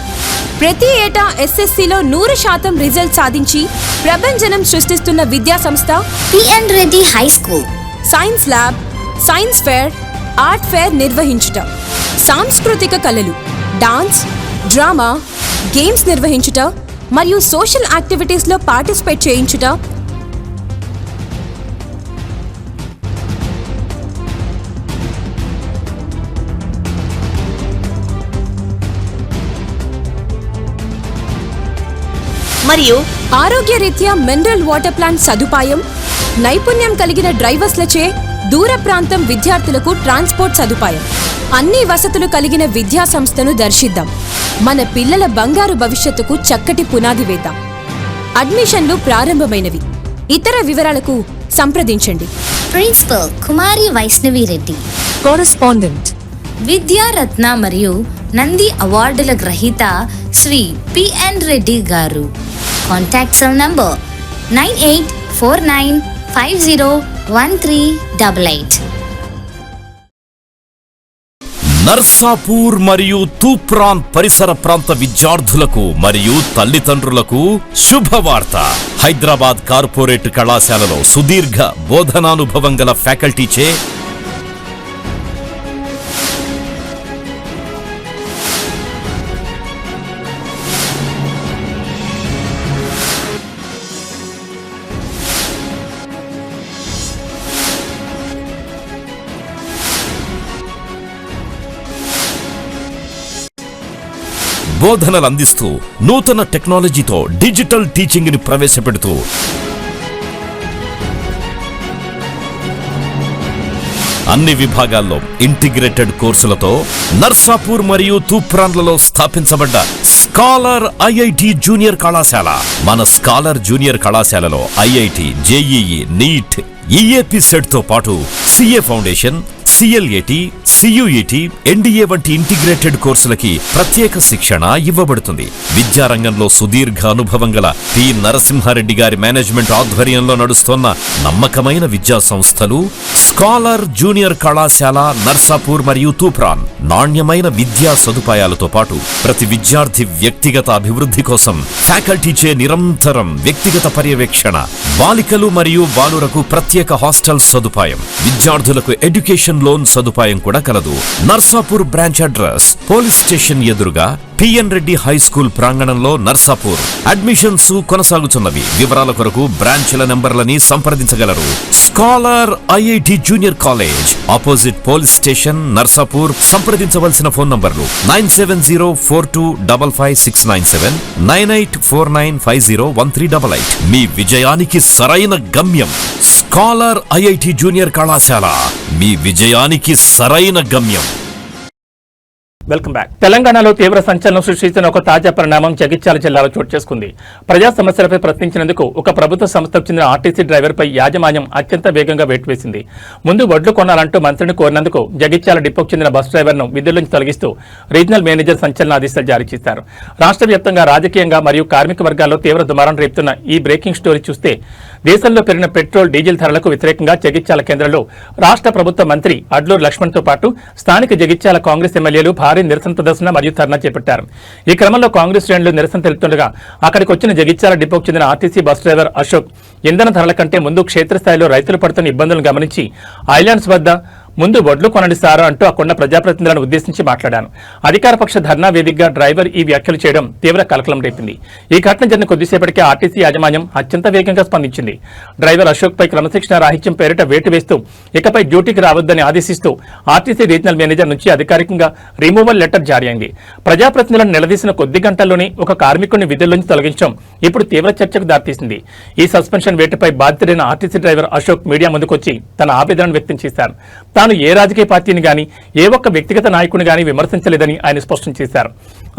ప్రతి ఏటా ఎస్ఎస్సిలో 100% రిజల్ట్ సాధించి ప్రభంజనం సృష్టిస్తున్న విద్యా సంస్థ PN Reddy High School. Science lab, science fair, art fair నిర్వహించుట, సాంస్కృతిక కళలు, డాన్స్, డ్రామా, గేమ్స్ నిర్వహించుట మరియు సోషల్ యాక్టివిటీస్లో పార్టిసిపేట్ చేయించుట, మరియు ఆరోగ్యరీత్యా మినరల్ వాటర్ ప్లాంట్ సదుపాయం, నైపుణ్యం కలిగిన డ్రైవర్స్లచే దూర ప్రాంతం విద్యార్థులకు ట్రాన్స్పోర్ట్ సదుపాయం, అన్ని వసతులు కలిగిన విద్యా సంస్థను దర్శిద్దాం. మన పిల్లల బంగారు భవిష్యత్తుకు చక్కటి పునాది వేద్దాం. అడ్మిషన్లు ప్రారంభమైనవి. ఇతర వివరాలకు సంప్రదించండి. ప్రిన్సిపల్ కుమారి వైష్ణవి రెడ్డి, కరెస్పాండెంట్ విద్యారత్న మరియు నంది అవార్డుల గ్రహీత శ్రీ PN రెడ్డి గారు. Contact cell number 9849501388. నర్సాపూర్ మరియు తూప్రాన్ పరిసర ప్రాంత విద్యార్థులకు మరియు తల్లిదండ్రులకు శుభవార్త. హైదరాబాద్ కార్పొరేట్ కళాశాలలో సుదీర్ఘ బోధనానుభవం గల ఫ్యాకల్టీచే బోధనలు అందిస్తూ నూతన టెక్నాలజీతో డిజిటల్ టీచింగ్ ని ప్రవేశపెడుతూ అన్ని విభాగాల్లో ఇంటిగ్రేటెడ్ కోర్సులతో నర్సాపూర్ మరియు తూప్రాన్లలో స్థాపించబడ్డ స్కాలర్ ఐఐటి జూనియర్ కళాశాల. మన స్కాలర్ జూనియర్ కళాశాలలో IIT, JEE, NEET, EAP CET తో పాటు CA foundation, CLAT, CUET, NDA వంటి ఇంటిగ్రేటెడ్ కోర్సులకి ప్రత్యేక శిక్షణ ఇవ్వబడుతుంది. విద్యారంగంలో సుదీర్ఘ అనుభవం గల పి నరసింహారెడ్డి గారి మేనేజ్మెంట్ ఆధ్వర్యంలో నడుస్తున్న నమ్మకమైన విద్యా సంస్థలు స్కాలర్ జూనియర్ కళాశాల నర్సాపూర్ మరియు తూప్రాన్. నాణ్యమైన విద్యా సదుపాయాలతో పాటు ప్రతి విద్యార్థి వ్యక్తిగత అభివృద్ధి కోసం ఫ్యాకల్టీచే నిరంతరం వ్యక్తిగత పర్యవేక్షణ, బాలికలు మరియు బాలురకు ప్రత్యేక హాస్టల్ సదుపాయం, విద్యార్థులకు ఎడ్యుకేషన్ లోన్ సదుపాయం కూడా కలదు. Narsapur branch address police station ఎదురుగా PN రెడ్డి హై స్కూల్ ప్రాంగణంలో నర్సాపూర్. అడ్మిషన్స్ కొనసాగుతున్నవి. వివరాల కొరకు బ్రాంచ్ల నెంబర్లని సంప్రదించగలరు. Scholar IIT junior college opposite police station Narsapur. సంప్రదించవలసిన ఫోన్ నంబర్లు 9704255697, 9849501388. మీ విజయానికి సరైన గమ్యం స్కాలర్ ఐఐటి జూనియర్ కళాశాల. మీ విజయానికి సరైన గమ్యం. Welcome back. తెలంగాణలో తీవ్ర సంచలనం సృష్టిస్తున్న ఒక తాజా పరిణామం జగిత్యాల జిల్లాలో చోటు చేసుకుంది. ప్రజా సమస్యలపై ప్రశ్నించినందుకు ఒక ప్రభుత్వ సంస్థకు చెందిన ఆర్టీసీ డ్రైవర్పై యాజమాన్యం అత్యంత వేగంగా వేటు వేసింది. ముందు వడ్లు కొనాలంటూ మంత్రిని కోరినందుకు జగిత్యాల డిపోకు చెందిన బస్ డ్రైవర్ను విధుల నుంచి తొలగిస్తూ రీజనల్ మేనేజర్ సంచలన ఆదేశాలు జారీ చేశారు. రాష్ట్ర వ్యాప్తంగా రాజకీయంగా మరియు కార్మిక వర్గాల్లో తీవ్ర దుమారం రేపుతున్న ఈ బ్రేకింగ్ స్టోరీ చూస్తే దేశంలో పెరిగిన పెట్రోల్, డీజిల్ ధరలకు వ్యతిరేకంగా జగిత్యాల కేంద్రంలో రాష్ట్ర ప్రభుత్వ మంత్రి అడ్లూరు లక్ష్మణ్తో పాటు స్థానిక జగిత్యాల కాంగ్రెస్ ఎమ్మెల్యేలు భారీ నిరసన ప్రదర్శన మరియు ధర్నా చేపట్టారు. ఈ క్రమంలో కాంగ్రెస్ శ్రేణులు నిరసన తెలుపుతుండగా అక్కడికి వచ్చిన జగిత్యాల డిపోకు చెందిన ఆర్టీసీ బస్ డ్రైవర్ అశోక్ ఇంధన ధరల కంటే ముందు క్షేత్రస్థాయిలో రైతులు పడుతున్న ఇబ్బందులను గమనించి ఐలాండ్స్ వద్ద ముందు వడ్లు కొనండి సారు అంటూ అక్కడున్న ప్రజాప్రతినిధులను ఉద్దేశించి మాట్లాడాను. అధికారపక్ష ధర్నా వేదికగా డ్రైవర్ ఈ వ్యాఖ్యలు చేయడం తీవ్ర కలకలం రేపింది. ఈ ఘటన జరిగిన కొద్దిసేపటికే ఆర్టీసీ యాజమాన్యం అత్యంత వేగంగా స్పందించింది. డ్రైవర్ అశోక్ పై క్రమశిక్షణ రాహిత్యం పేరిట వేటు వేస్తూ ఇకపై డ్యూటీకి రావద్దని ఆదేశిస్తూ ఆర్టీసీ రీజనల్ మేనేజర్ నుంచి అధికారికంగా రిమూవల్ లెటర్ జారీ అయింది. ప్రజాప్రతినిధులను నిలదీసిన కొద్ది గంటల్లోనే ఒక కార్మికుడిని విధుల నుంచి తొలగించడం ఇప్పుడు తీవ్ర చర్చకు దారితీసింది. ఈ సస్పెన్షన్ వేటుపై బాధితుడైన ఆర్టీసీ డ్రైవర్ అశోక్ మీడియా ముందుకొచ్చి తన ఆవేదనను వ్యక్తం చేశారు. తాను ఏ రాజకీయ పార్టీని గాని ఏ ఒక్క వ్యక్తిగత నాయకుని గాని విమర్శించలేదని ఆయన స్పష్టం చేశారు.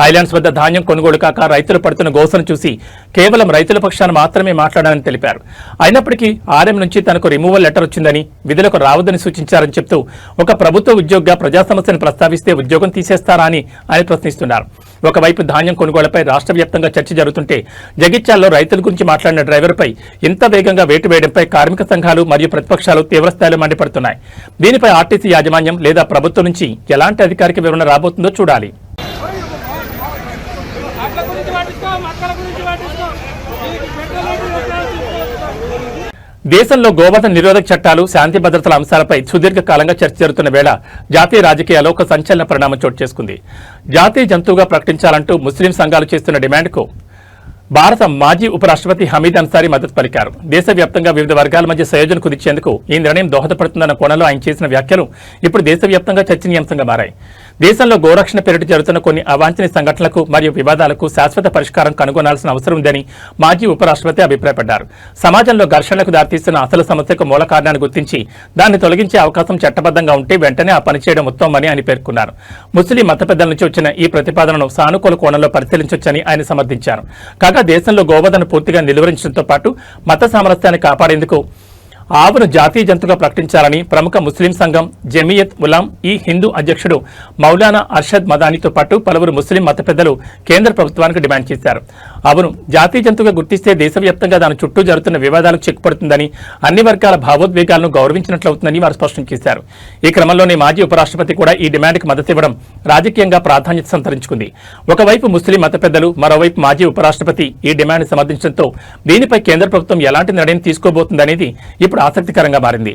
ఐలాండ్స్ వద్ద ధాన్యం కొనుగోలు కాక రైతులు పడుతున్న గోసను చూసి కేవలం రైతుల పక్షాన మాత్రమే మాట్లాడాలని తెలిపారు. అయినప్పటికీ ఆర్ఎం నుంచి తనకు రిమూవల్ లెటర్ వచ్చిందని, విధులకు రావద్దని సూచించారని చెప్తూ ఒక ప్రభుత్వ ఉద్యోగిగా ప్రజా సమస్యను ప్రస్తావిస్తే ఉద్యోగం తీసేస్తారా అని ఆయన ప్రశ్నిస్తున్నారు. ఒకవైపు ధాన్యం కొనుగోళ్లపై రాష్ట్ర వ్యాప్తంగా చర్చ జరుగుతుంటే జగిత్యాలలో రైతుల గురించి మాట్లాడిన డ్రైవర్పై ఇంత వేగంగా వేటు వేయడంపై కార్మిక సంఘాలు మరియు ప్రతిపక్షాలు తీవ్రస్థాయిలో మండిపడుతున్నాయి. దీనిపై ఆర్టీసీ యాజమాన్యం లేదా ప్రభుత్వం నుంచి ఎలాంటి అధికారిక వివరణ రాబోతుందో చూడాలి. దేశంలో గోవధ నిరోధక చట్టాలు, శాంతి భద్రతల అంశాలపై సుదీర్ఘకాలంగా చర్చ జరుగుతున్న వేళ జాతీయ రాజకీయాల్లో ఒక సంచలన పరిణామం చోటు చేసుకుంది. జాతీయ జంతువుగా ప్రకటించాలంటూ ముస్లిం సంఘాలు చేస్తున్న డిమాండ్కు భారత మాజీ ఉపరాష్ట్రపతి హమీద్ అన్సారీ మద్దతు పలికారు. దేశవ్యాప్తంగా వివిధ వర్గాల మధ్య సంయోజన కుదిర్చేందుకు ఈ నిర్ణయం దోహదపడుతుందన్న కోణంలో ఆయన చేసిన వ్యాఖ్యలు ఇప్పుడు దేశవ్యాప్తంగా చర్చనీయాంశంగా మారాయి. దేశంలో గోరక్షణ పేరిట జరుగుతున్న కొన్ని అవాంఛనీయ సంఘటనలకు మరియు వివాదాలకు శాశ్వత పరిష్కారం కనుగొనాల్సిన అవసరం ఉందని మాజీ ఉపరాష్ట్రపతి అభిప్రాయపడ్డారు. సమాజంలో ఘర్షణలకు దారితీస్తున్న అసలు సమస్యకు మూల కారణాన్ని గుర్తించి దాన్ని తొలగించే అవకాశం చట్టబద్ధంగా ఉంటే వెంటనే ఆ పని చేయడం ఉత్తమమని ఆయన పేర్కొన్నారు. ముస్లిం మత పెద్దల నుంచి వచ్చిన ఈ ప్రతిపాదనను సానుకూల కోణంలో పరిశీలించొచ్చని ఆయన సమర్థించారు. కాగా దేశంలో గోవధను పూర్తిగా నిలువరించడంతో పాటు మత సామరస్యాన్ని కాపాడేందుకు ఆవును జాతీయ జంతువుగా ప్రకటించాలని ప్రముఖ ముస్లిం సంఘం జమియత్ ఉలాం ఈ హిందూ అధ్యక్షుడు మౌలానా అర్షద్ మదానీతో పాటు పలువురు ముస్లిం మత పెద్దలు కేంద్ర ప్రభుత్వానికి డిమాండ్ చేశారు. ఆవును జాతీయ జంతువుగా గుర్తిస్తే దేశవ్యాప్తంగా దాని చుట్టూ జరుగుతున్న వివాదాలకు చెక్కుపడుతుందని, అన్ని వర్గాల భావోద్వేగాలను గౌరవించినట్లవుతుందని వారు స్పష్టం చేశారు. ఈ క్రమంలోనే మాజీ ఉపరాష్ట్రపతి కూడా ఈ డిమాండ్కి మద్దతు ఇవ్వడం రాజకీయంగా ప్రాధాన్యత సంతరించుకుంది. ఒకవైపు ముస్లిం మత పెద్దలు, మరోవైపు మాజీ ఉపరాష్ట్రపతి ఈ డిమాండ్ సమర్థించడంతో దీనిపై కేంద్ర ప్రభుత్వం ఎలాంటి నిర్ణయం తీసుకోబోతుందనేది ఇప్పుడు ఆసక్తికరంగా మారింది.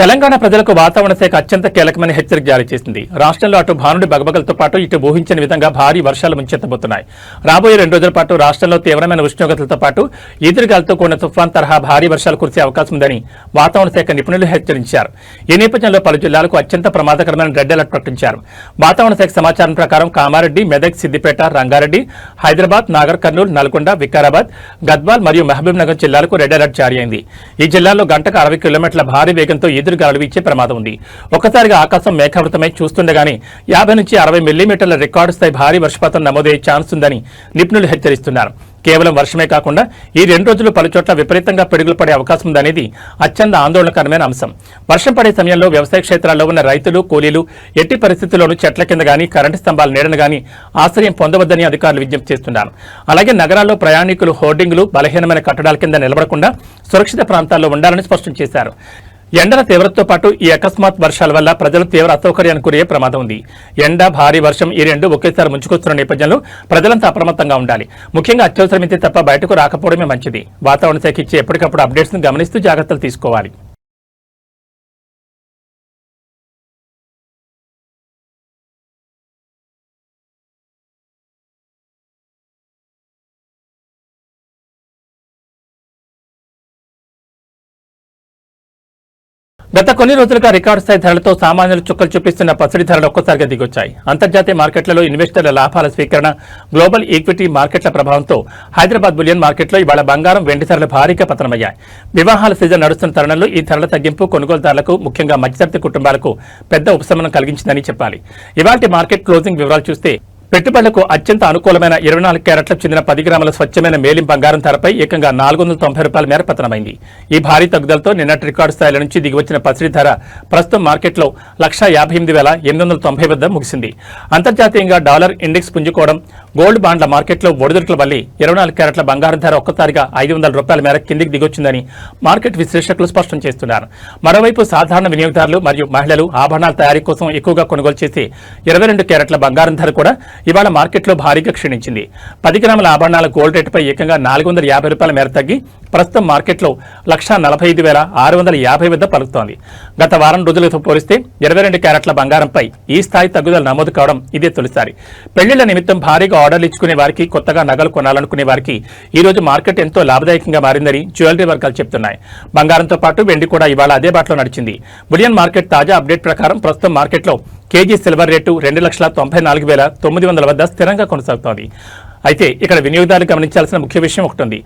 తెలంగాణ ప్రజలకు వాతావరణ శాఖ అత్యంత కీలకమైన హెచ్చరిక జారీ చేసింది. రాష్ట్రంలో అటు భానుడి బగబగలతో పాటు ఇటు ఊహించని విధంగా భారీ వర్షాలు ముంచెత్తబోతున్నాయి. రాబోయే 2 రోజుల పాటు రాష్ట్రంలో తీవ్రమైన ఉష్ణోగ్రతలతో పాటు ఈదురుగాలతో కూడిన తుఫాన్ తరహా భారీ వర్షాలు కురిసే అవకాశం ఉందని వాతావరణ శాఖ నిపుణులు హెచ్చరించారు. ఈ నేపథ్యంలో పలు జిల్లాలకు అత్యంత ప్రమాదకరమైన రెడ్ అలర్ట్ ప్రకటించారు. వాతావరణ శాఖ సమాచారం ప్రకారం కామారెడ్డి, మెదక్, సిద్దిపేట, రంగారెడ్డి, హైదరాబాద్, నాగర్ కర్నూలు, నల్గొండ, వికారాబాద్, గద్వాల్ మరియు మహబూబ్ నగర్ జిల్లాలకు రెడ్ అలర్ట్ జారీ అయింది. ఈ జిల్లాల్లో గంటకు 60 కిలోమీటర్ల భారీ వేగంతో గాలులు వీచే ప్రమాదం ఉంది. ఒక్కసారిగా ఆకాశం మేఘావృతమై చూస్తుండగానే 50 నుంచి 60 మిల్లీమీటర్ల రికార్డు స్థాయి భారీ వర్షపాతం నమోదయ్యే ఛాన్స్ ఉందని నిపుణులు హెచ్చరిస్తున్నారు. కేవలం వర్షమే కాకుండా ఈ 2 రోజులు పలుచోట్ల విపరీతంగా పిడుగులు పడే అవకాశం ఉందనేది అత్యంత ఆందోళనకరమైన అంశం. వర్షం పడే సమయంలో వ్యవసాయ క్షేత్రాల్లో ఉన్న రైతులు, కూలీలు ఎట్టి పరిస్థితుల్లోనూ చెట్ల కింద గానీ, కరెంటు స్తంభాల నీడను గానీ ఆశ్రయం పొందవద్దని అధికారులు విజ్ఞప్తి చేస్తున్నారు. అలాగే నగరాల్లో ప్రయాణికులు హోర్డింగులు, బలహీనమైన కట్టడాల కింద నిలబడకుండా సురక్షిత ప్రాంతాల్లో ఉండాలని స్పష్టం చేశారు. ఎండల తీవ్రతతో పాటు ఈ అకస్మాత్ వర్షాల వల్ల ప్రజలు తీవ్ర అసౌకర్యానికి గురయ్యే ప్రమాదం ఉంది. ఎండ, భారీ వర్షం ఈ రెండు ఒకేసారి ముంచుకొస్తున్న నేపథ్యంలో ప్రజలంతా అప్రమత్తంగా ఉండాలి. ముఖ్యంగా అత్యవసరమైతే తప్ప బయటకు రాకపోవడమే మంచిది. వాతావరణ శాఖ ఇచ్చే ఎప్పటికప్పుడు అప్డేట్స్ ను గమనిస్తూ జాగ్రత్తలు తీసుకోవాలి. గత కొన్ని రోజులుగా రికార్డు స్థాయి ధరలతో సామాన్యులు చుక్కలు చూపిస్తున్న పసిడి ధరలు ఒక్కసారిగా దిగొచ్చాయి. అంతర్జాతీయ మార్కెట్లలో ఇన్వెస్టర్ల లాభాల స్వీకరణ, గ్లోబల్ ఈక్విటీ మార్కెట్ల ప్రభావంతో హైదరాబాద్ బులియన్ మార్కెట్లో ఇవాళ బంగారం, వెండి ధరలు భారీగా పతనమయ్యాయి. వివాహాల సీజన్ నడుస్తున్న తరుణంలో ఈ ధరల తగ్గింపు కొనుగోలుదారులకు, ముఖ్యంగా మధ్యతరగతి కుటుంబాలకు పెద్ద ఉపశమనం కలిగించిందని చెప్పాలి. ఇవాల్టి మార్కెట్ క్లోజింగ్ వివరాలు చూస్తే పెట్టుబడులకు అత్యంత అనుకూలమైన 24 క్యారెట్లకు చెందిన 10 గ్రాముల స్వచ్ఛమైన మేలిం బంగారం ధరపై ఏకంగా ₹490 మేర పతనమైంది. ఈ భారీ తగ్గుదలతో నిన్నటి రికార్డు స్థాయిల నుంచి దిగివచ్చిన పసిడి ధర ప్రస్తుతం మార్కెట్లో 158,890 వద్ద ముగిసింది. అంతర్జాతీయంగా డాలర్ ఇండెక్స్ పుంజుకోవడం, గోల్డ్ బాండ్ల మార్కెట్లో ఒడిదుడుకుల వల్ల 24 క్యారెట్ల బంగారం ధర ఒక్కసారిగా ₹500 మేర కిందికి దిగొచ్చిందని మార్కెట్ విశ్లేషకులు స్పష్టం చేస్తున్నారు. మరోవైపు సాధారణ వినియోగదారులు మరియు మహిళలు ఆభరణాల తయారీ కోసం ఎక్కువగా కొనుగోలు చేసే 22 క్యారెట్ల బంగారం ధర కూడా ఇవాళ మార్కెట్లో భారీగా క్షీణించింది. 10 గ్రాముల ఆభరణాల గోల్డ్ రేటుపై ఏకంగా ₹450 మేర తగ్గి ప్రస్తుతం మార్కెట్లో 145,650 వద్ద పలుకుతోంది. గత వారం రోజులతో పోలిస్తే 22 క్యారెట్ల బంగారంపై ఈ స్థాయి తగ్గుదల నమోదు కావడం ఇదే తొలిసారి. పెళ్లిళ్ల నిమిత్తం భారీగా ఆర్డర్లు ఇచ్చుకునే వారికి, కొత్తగా నగలు కొనాలనుకునే వారికి ఈ రోజు మార్కెట్ ఎంతో లాభదాయకంగా మారిందని జ్యువెలరీ వర్గాలు చెబుతున్నాయి. బంగారంతో పాటు వెండి కూడా ఇవాళ అదే బాటలో నడిచింది. బులియన్ మార్కెట్ తాజా అప్డేట్ ప్రకారం ప్రస్తుతం మార్కెట్లో కేజీ సిల్వర్ రేటు 2,94,900 వద్ద స్థిరంగా కొనసాగుతోంది. అయితే ఇక్కడ వినియోగదారులు గమనించాల్సిన ముఖ్య విషయం ఒకటి ఉంది.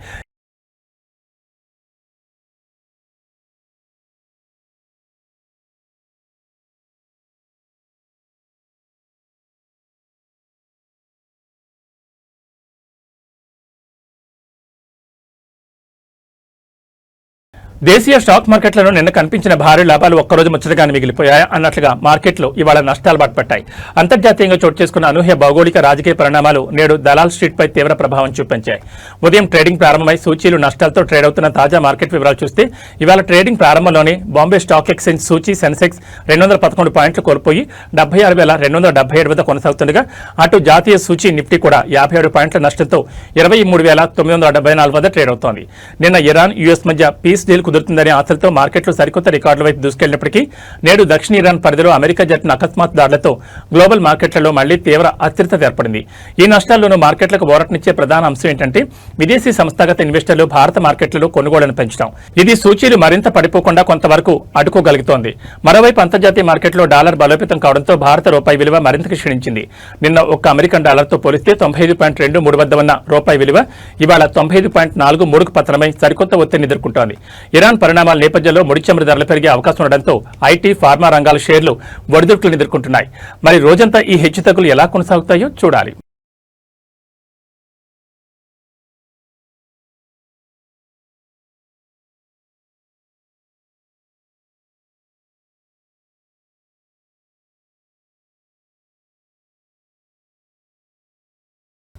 దేశీయ స్టాక్ మార్కెట్లలో నిన్న కనిపించిన భారీ లాభాలు ఒక్కరోజు ముచ్చటగానే మిగిలిపోయాయి అన్నట్లుగా మార్కెట్లు ఇవాళ నష్టాలు బాటపట్టాయి. అంతర్జాతీయంగా చోటు చేసుకున్న అనూహ్య భౌగోళిక రాజకీయ పరిణామాలు నేడు దలాల్ స్ట్రీట్ పై తీవ్ర ప్రభావం చూపించాయి. ఉదయం ట్రేడింగ్ ప్రారంభమై సూచీలు నష్టాలతో ట్రేడ్ అవుతున్న తాజా మార్కెట్ వివరాలు చూస్తే ఇవాళ ట్రేడింగ్ ప్రారంభంలోనే బాంబే స్టాక్ ఎక్స్చేంజ్ సూచీ సెన్సెక్స్ 211 పాయింట్లు కోల్పోయి 76,277 వద్ద కొనసాగుతుండగా అటు జాతీయ సూచీ నిఫ్టీ కూడా 57 పాయింట్ల నష్టంతో 23,974 వద్ద ట్రేడ్ అవుతోంది. నిన్న ఇరాన్ యుఎస్ మధ్య పీస్ డీల్ కుదురుతుందనే ఆశలతో మార్కెట్లు సరికొత్త రికార్డుల వైపు దూసుకెళ్లినప్పటికీ నేడు దక్షిణ ఇరాన్ పరిధిలో అమెరికా జరిపిన అకస్మాత్ దాడులతో గ్లోబల్ మార్కెట్లలో మళ్లీ తీవ్ర అస్థిరత ఏర్పడింది. ఈ నష్టాల్లోనూ మార్కెట్లకు ఊరటనిచ్చే ప్రధాన అంశం ఏంటంటే విదేశీ సంస్థాగత ఇన్వెస్టర్లు భారత మార్కెట్లలో కొనుగోళ్లను పెంచడం. ఇది సూచీలు మరింత పడిపోకుండా కొంతవరకు అడ్డుకోగలుగుతోంది. మరోవైపు అంతర్జాతీయ మార్కెట్లో డాలర్ బలోపేతం కావడంతో భారత రూపాయి విలువ మరింత క్షీణించింది. నిన్న ఒక్క అమెరికన్ డాలర్తో పోలిస్తే 95.23 వద్ద ఉన్న రూపాయి విలువ ఇవాళ 95.43కు పతనమై సరికొత్త ఒత్తిడిని ఎదుర్కొంటోంది. ఇరాన్ పరిణామాల నేపథ్యంలో ముడి చమురు ధరలు పెరిగే అవకాశం ఉండడంతో ఐటీ, ఫార్మా రంగాల షేర్లు ఒడిదుడుకులను ఎదుర్కొంటున్నాయి. మరి రోజంతా ఈ హెచ్చుతగ్గులు ఎలా కొనసాగుతాయో చూడాలి.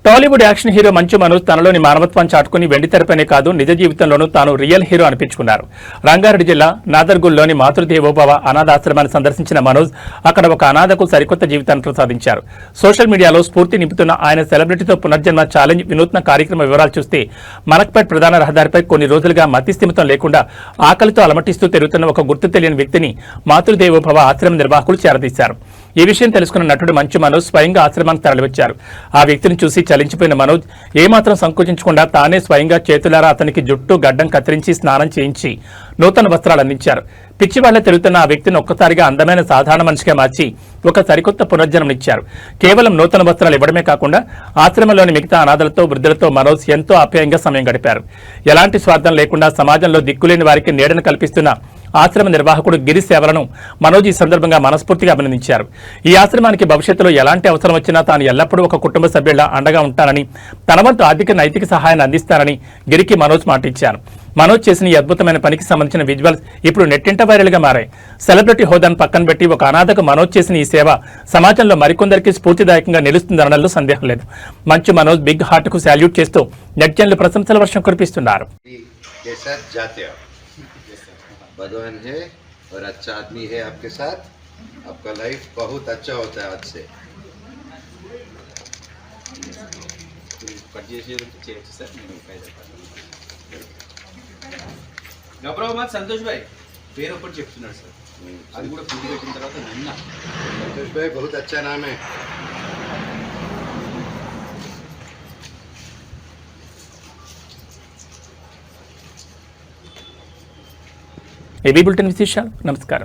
టాలీవుడ్ యాక్షన్ హీరో మంచు మనోజ్ తనలోని మానవత్వాన్ని చాటుకుని వెండితెరపైనే కాదు నిజ జీవితంలోనూ తాను రియల్ హీరో అనిపించుకున్నారు. రంగారెడ్డి జిల్లా నాదర్గుల్లోని మాతృదేవోభవ అనాథాశ్రమాన్ని సందర్శించిన మనోజ్ అక్కడ ఒక అనాథకు సరికొత్త జీవితాన్ని ప్రసాదించారు. సోషల్ మీడియాలో స్ఫూర్తి నింపుతున్న ఆయన సెలబ్రిటీతో పునర్జన్మ ఛాలెంజ్ వినూత్న కార్యక్రమ వివరాలు చూస్తే మలక్పేట్ ప్రధాన రహదారిపై కొన్ని రోజులుగా మతిస్థిమితం లేకుండా ఆకలితో అలమటిస్తూ తిరుగుతున్న ఒక గుర్తు తెలియని వ్యక్తిని మాతృదేవోభవ ఆశ్రమ నిర్వాహకులు చేరదీశారు. ఈ విషయం తెలుసుకున్న నటుడు మంచు మనోజ్ స్వయంగా ఆశ్రమానికి తరలివచ్చారు. ఆ వ్యక్తిని చూసి చలించిపోయిన మనోజ్ ఏమాత్రం సంకోచించకుండా తానే స్వయంగా చేతులారా అతనికి జుట్టు గడ్డం కత్తిరించి స్నానం చేయించి నూతన వస్త్రాలు అందించారు. పిచ్చి వాళ్లే తిరుగుతున్న ఆ వ్యక్తిని ఒక్కసారిగా అందమైన సాధారణ మనిషిగా మార్చి ఒక సరికొత్త పునర్జన్మనిచ్చారు. కేవలం నూతన వస్త్రాలు ఇవ్వడమే కాకుండా ఆశ్రమంలోని మిగతా అనాథలతో, వృద్ధులతో మనోజ్ ఎంతో ఆప్యాయంగా సమయం గడిపారు. ఎలాంటి స్వార్థం లేకుండా సమాజంలో దిక్కులేని వారికి నీడను కల్పిస్తున్న ఆశ్రమ నిర్వాహకుడు గిరి సేవలను మనోజ్ ఈ సందర్భంగా మనస్ఫూర్తిగా అభినందించారు. ఈ ఆశ్రమానికి భవిష్యత్తులో ఎలాంటి అవసరం వచ్చినా తాను ఎల్లప్పుడూ ఒక కుటుంబ సభ్యులా అండగా ఉంటానని, తన వంతు ఆర్థిక నైతిక సహాయాన్ని అందిస్తానని గిరికి మనోజ్ మాట ఇచ్చారు. మనోజ్ చేసిన ఈ అద్భుతమైన పనికి సంబంధించిన విజువల్స్ ఇప్పుడు నెట్టింట వైరల్ గా మారాయి. సెలబ్రిటీ హోదాను పక్కన పెట్టి ఒక అనాథకు మనోజ్ చేసిన ఈ సేవ సమాజంలో మరికొందరికి స్ఫూర్తిదాయకంగా నిలుస్తుందనడంలో సందేహం లేదు. మంచు మనోజ్ బిగ్ హార్ట్ కు సాల్యూట్ చేస్తూ నెటిజన్లు ప్రశంసల వర్షం కురిపిస్తున్నారు. भगवान है और अच्छा आदमी है आपके साथ, आपका लाइफ बहुत अच्छा होता है आज से. గౌరవ సంతోష్ భాయ్ పేరు ఒకటి చెప్తున్నాడు సార్, అది కూడా పూర్తి పెట్టిన తర్వాత నిన్న संतोष भाई बहुत अच्छा नाम है. ఏబీ బులెటిన్ విశేషాలు. నమస్కారం.